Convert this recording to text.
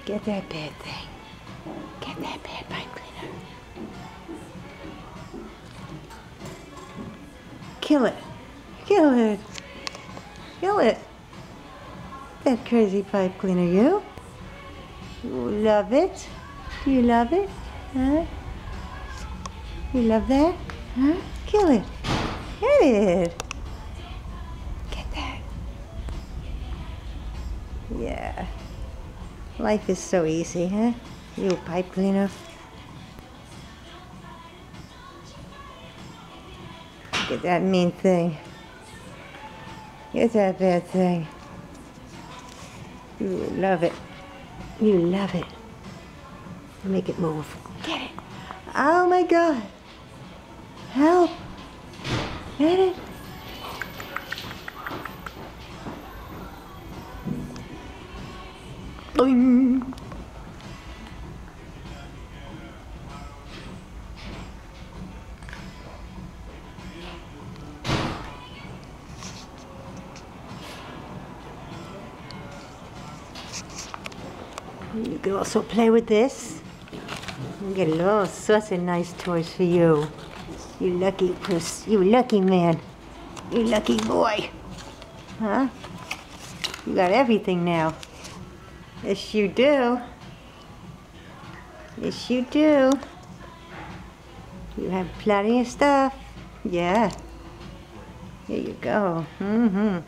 Get that bad thing. Get that bad pipe cleaner. Kill it. Kill it. Kill it. That crazy pipe cleaner, you. You love it? Do you love it? Huh? You love that? Huh? Kill it. Get it. Get that. Yeah. Life is so easy, huh? You pipe cleaner. Get that mean thing. Get that bad thing. You love it. You love it. Make it move. Get it. Oh my God. Help. Get it. Boing. You can also play with this. You get all sorts of nice toys for you. You lucky puss. You lucky man. You lucky boy. Huh? You got everything now. Yes, you do. Yes, you do. You have plenty of stuff. Yeah. Here you go. Mm-hmm.